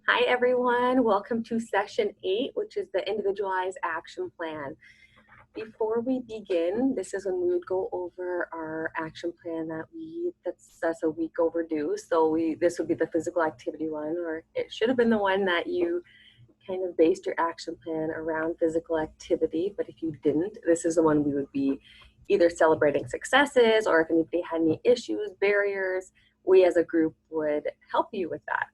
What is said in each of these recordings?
Hi, everyone. Welcome to session 8, which is the Individualized Action Plan. Before we begin, this is when we would go over our action plan that's a week overdue. So this would be the physical activity one, or it should have been the one that you kind of based your action plan around physical activity. But if you didn't, this is the one we would be either celebrating successes, or if anybody had any issues, barriers, we as a group would help you with that.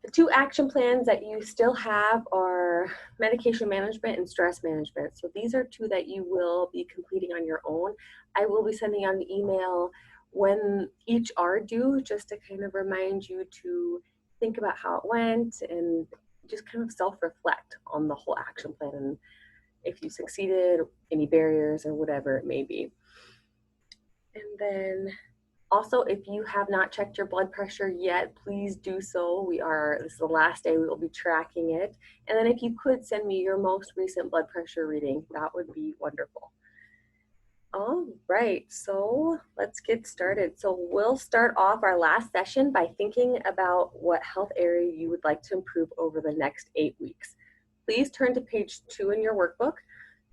The two action plans that you still have are medication management and stress management. So these are two that you will be completing on your own. I will be sending out an email when each are due, just to kind of remind you to think about how it went and just kind of self-reflect on the whole action plan and if you succeeded, any barriers or whatever it may be. And then also, if you have not checked your blood pressure yet, please do so. This is the last day we will be tracking it. And then if you could send me your most recent blood pressure reading, that would be wonderful. All right, so let's get started. So we'll start off our last session by thinking about what health area you would like to improve over the next 8 weeks. Please turn to page 2 in your workbook.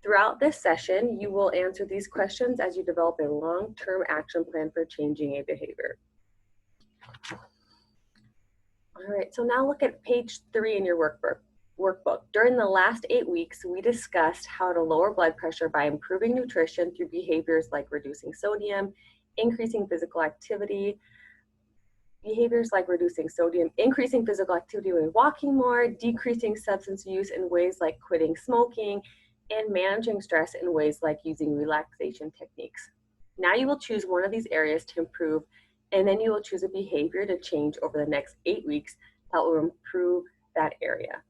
Throughout this session, you will answer these questions as you develop a long-term action plan for changing a behavior. All right, so now look at page 3 in your workbook. During the last 8 weeks, we discussed how to lower blood pressure by improving nutrition through behaviors like reducing sodium, increasing physical activity, increasing physical activity when walking more, decreasing substance use in ways like quitting smoking, and managing stress in ways like using relaxation techniques. Now you will choose one of these areas to improve, and then you will choose a behavior to change over the next 8 weeks that will improve that area.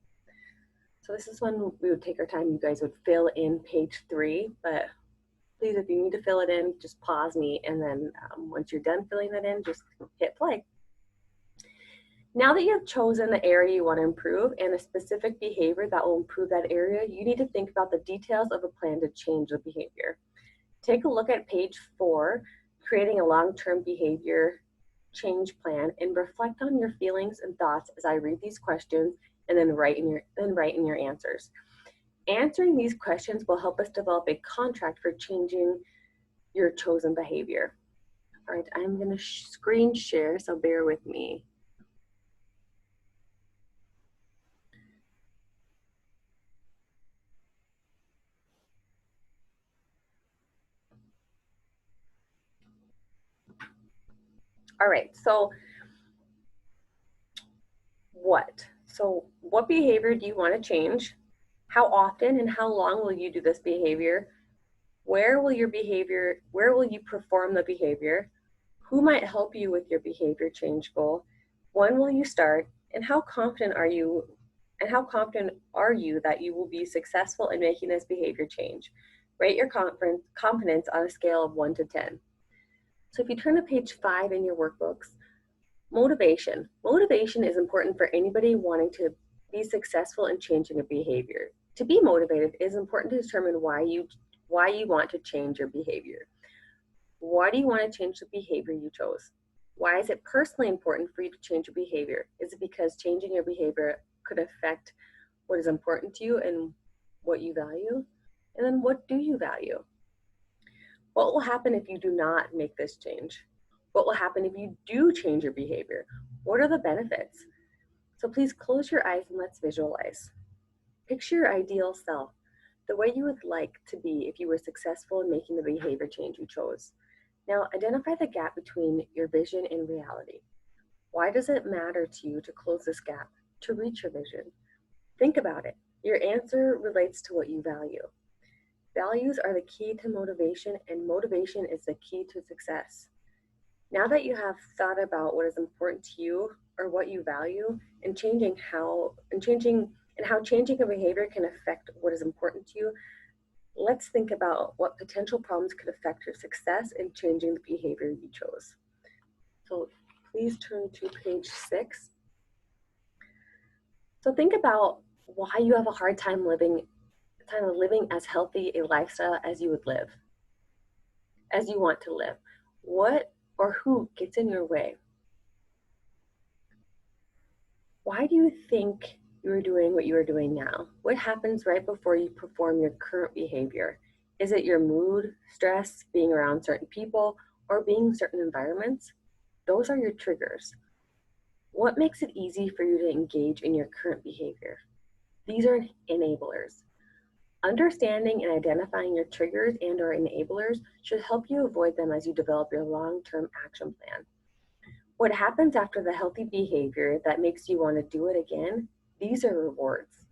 So this is when we would take our time. You guys would fill in page 3, but please, if you need to fill it in, just pause me, and then once you're done filling it in, just hit play. Now that you have chosen the area you want to improve and a specific behavior that will improve that area, you need to think about the details of a plan to change the behavior. Take a look at page 4, creating a long-term behavior change plan, and reflect on your feelings and thoughts as I read these questions, and then write in your answers. Answering these questions will help us develop a contract for changing your chosen behavior. All right, I'm going to screen share, so bear with me. All right, so what behavior do you want to change? How often and how long will you do this behavior? Where will you perform the behavior? Who might help you with your behavior change goal? When will you start? And how confident are you that you will be successful in making this behavior change? Rate your confidence on a scale of 1 to 10. So if you turn to page 5 in your workbooks, motivation. Motivation is important for anybody wanting to be successful in changing a behavior. To be motivated, it is important to determine why you want to change your behavior. Why do you want to change the behavior you chose? Why is it personally important for you to change your behavior? Is it because changing your behavior could affect what is important to you and what you value? And then what do you value? What will happen if you do not make this change? What will happen if you do change your behavior? What are the benefits? So please close your eyes and let's visualize. Picture your ideal self, the way you would like to be if you were successful in making the behavior change you chose. Now identify the gap between your vision and reality. Why does it matter to you to close this gap, to reach your vision? Think about it. Your answer relates to what you value. Values are the key to motivation, and motivation is the key to success. Now that you have thought about what is important to you or what you value, and how changing a behavior can affect what is important to you, let's think about what potential problems could affect your success in changing the behavior you chose. So please turn to page 6. So think about why you have a hard time living as healthy a lifestyle as you want to live. What or who gets in your way? Why do you think you are doing what you are doing now? What happens right before you perform your current behavior? Is it your mood, stress, being around certain people, or being in certain environments? Those are your triggers. What makes it easy for you to engage in your current behavior? These are enablers. Understanding and identifying your triggers and or enablers should help you avoid them as you develop your long-term action plan. What happens after the healthy behavior that makes you want to do it again? These are rewards.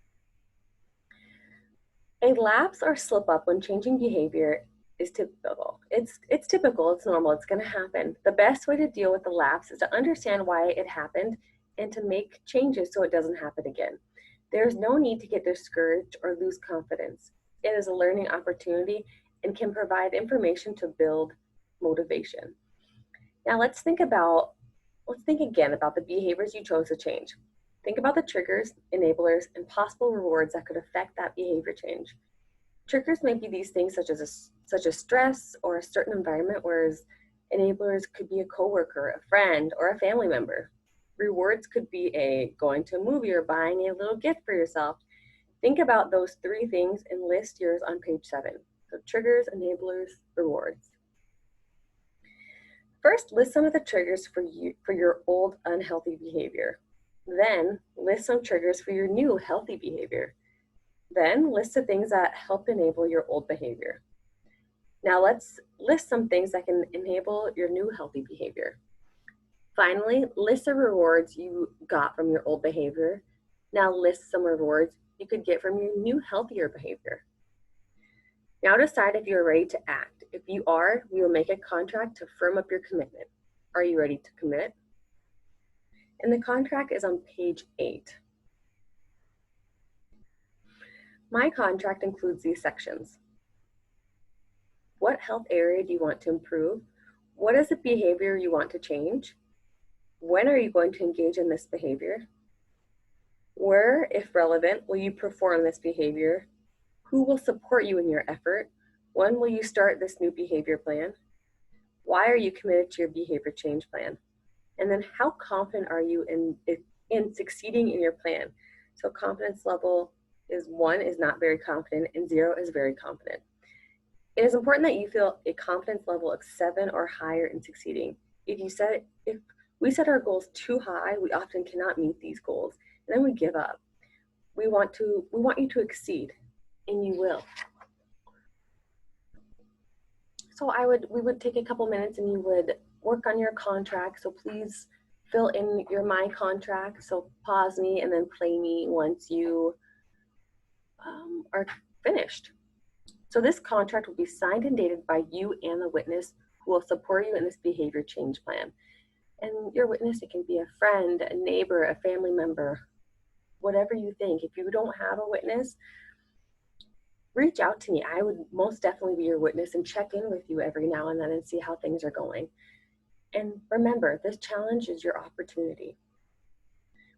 A lapse or slip up when changing behavior is typical. It's typical, it's normal, it's going to happen. The best way to deal with the lapse is to understand why it happened and to make changes so it doesn't happen again. There is no need to get discouraged or lose confidence. It is a learning opportunity and can provide information to build motivation. Now let's think again about the behaviors you chose to change. Think about the triggers, enablers, and possible rewards that could affect that behavior change. Triggers may be these things such as stress or a certain environment, whereas enablers could be a coworker, a friend, or a family member. Rewards could be going to a movie or buying a little gift for yourself. Think about those three things and list yours on page 7. So triggers, enablers, rewards. First, list some of the triggers for your old unhealthy behavior. Then, list some triggers for your new healthy behavior. Then, list the things that help enable your old behavior. Now, let's list some things that can enable your new healthy behavior. Finally, list the rewards you got from your old behavior. Now, list some rewards you could get from your new healthier behavior. Now decide if you're ready to act. If you are, we will make a contract to firm up your commitment. Are you ready to commit? And the contract is on page 8. My contract includes these sections. What health area do you want to improve? What is the behavior you want to change? When are you going to engage in this behavior? Where, if relevant, will you perform this behavior? Who will support you in your effort? When will you start this new behavior plan? Why are you committed to your behavior change plan? And then how confident are you in succeeding in your plan? So confidence level is 1 is not very confident and 0 is very confident. It is important that you feel a confidence level of 7 or higher in succeeding. If we set our goals too high, we often cannot meet these goals, and then we give up. We want you to exceed, and you will. So we would take a couple minutes and you would work on your contract. So please fill in your my contract. So pause me and then play me once you are finished. So this contract will be signed and dated by you and the witness who will support you in this behavior change plan. And your witness, it can be a friend, a neighbor, a family member, whatever you think. If you don't have a witness, reach out to me. I would most definitely be your witness and check in with you every now and then and see how things are going. And remember, this challenge is your opportunity.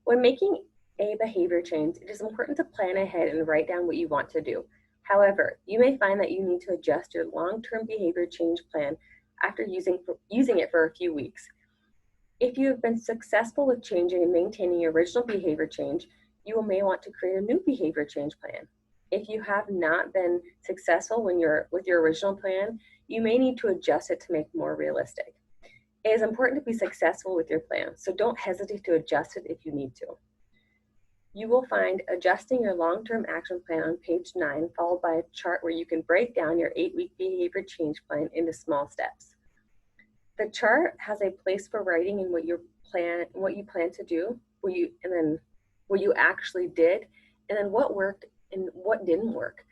When making a behavior change, it is important to plan ahead and write down what you want to do. However, you may find that you need to adjust your long-term behavior change plan after using it for a few weeks. If you have been successful with changing and maintaining your original behavior change, you may want to create a new behavior change plan. If you have not been successful with your original plan, you may need to adjust it to make it more realistic. It is important to be successful with your plan, so don't hesitate to adjust it if you need to. You will find adjusting your long-term action plan on page 9, followed by a chart where you can break down your 8-week behavior change plan into small steps. The chart has a place for writing in what you plan to do, what you actually did, and then what worked and what didn't work,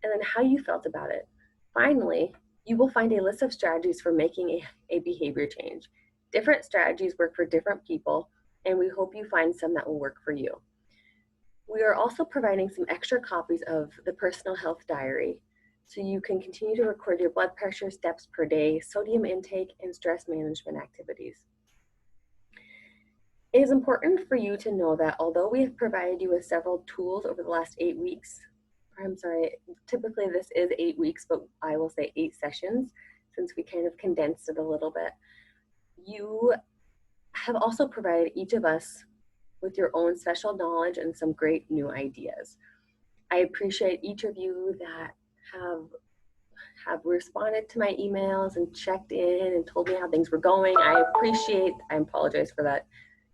and then how you felt about it. Finally, you will find a list of strategies for making a behavior change. Different strategies work for different people, and we hope you find some that will work for you. We are also providing some extra copies of the Personal Health Diary, so you can continue to record your blood pressure, steps per day, sodium intake, and stress management activities. It is important for you to know that although we have provided you with several tools over the last 8 weeks, typically this is 8 weeks, but I will say 8 sessions since we kind of condensed it a little bit. You have also provided each of us with your own special knowledge and some great new ideas. I appreciate each of you that have responded to my emails and checked in and told me how things were going. I apologize for that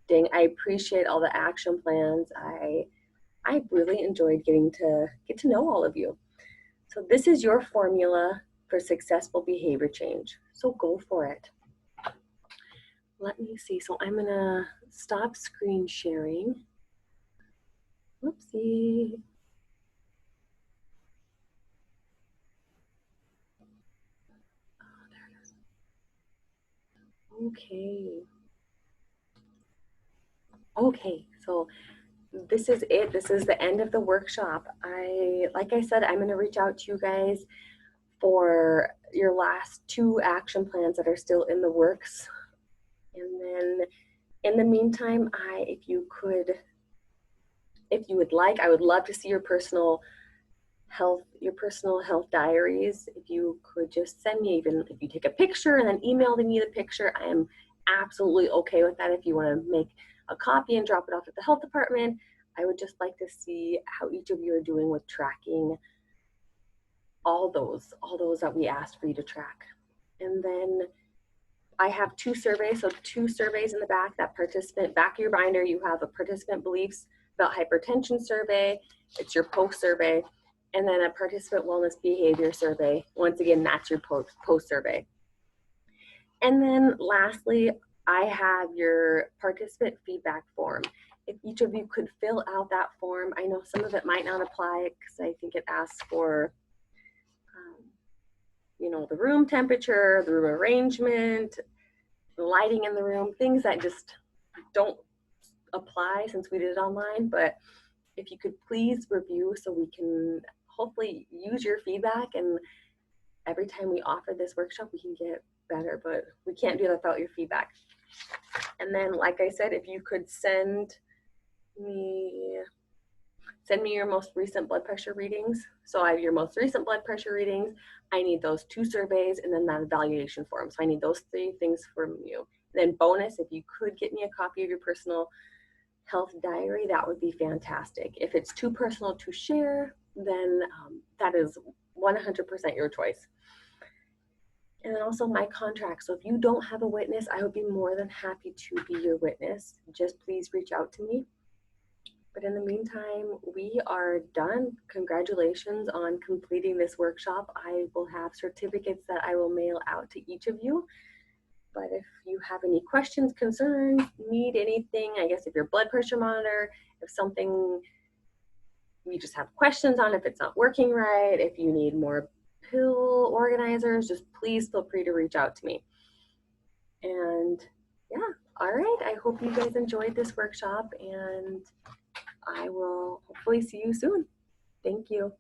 ding. I appreciate all the action plans. I really enjoyed get to know all of you. So this is your formula for successful behavior change. So go for it. Let me see. So I'm gonna stop screen sharing. Whoopsie. Oh, there it is. Okay. Okay, so this is it. This is the end of the workshop. Like I said, I'm gonna reach out to you guys for your last 2 action plans that are still in the works. And then in the meantime, if you would like, I would love to see your personal health diaries. If you could just send me, even if you take a picture and then email me the picture, I am absolutely okay with that. If you want to make a copy and drop it off at the health department, I would just like to see how each of you are doing with tracking all those that we asked for you to track. And then I have 2 surveys, so 2 surveys in the back. Back of your binder, you have a participant beliefs about hypertension survey. It's your post survey. And then a participant wellness behavior survey. Once again, that's your post survey. And then lastly, I have your participant feedback form. If each of you could fill out that form, I know some of it might not apply because I think it asks for the room temperature, the room arrangement, the lighting in the room, things that just don't apply since we did it online. But if you could please review so we can hopefully use your feedback, and every time we offer this workshop we can get better, but we can't do that without your feedback. And then, like I said, if you could send me your most recent blood pressure readings. So I have your most recent blood pressure readings. I need those 2 surveys and then that evaluation form. So I need those 3 things from you. And then bonus, if you could get me a copy of your personal health diary, that would be fantastic. If it's too personal to share, then that is 100% your choice. And then also my contract. So if you don't have a witness, I would be more than happy to be your witness. Just please reach out to me. But in the meantime, we are done. Congratulations on completing this workshop. I will have certificates that I will mail out to each of you. But if you have any questions, concerns, need anything, I guess if your blood pressure monitor, if something you just have questions on, if it's not working right, if you need more pill organizers, just please feel free to reach out to me. And yeah, all right. I hope you guys enjoyed this workshop, and I will hopefully see you soon. Thank you.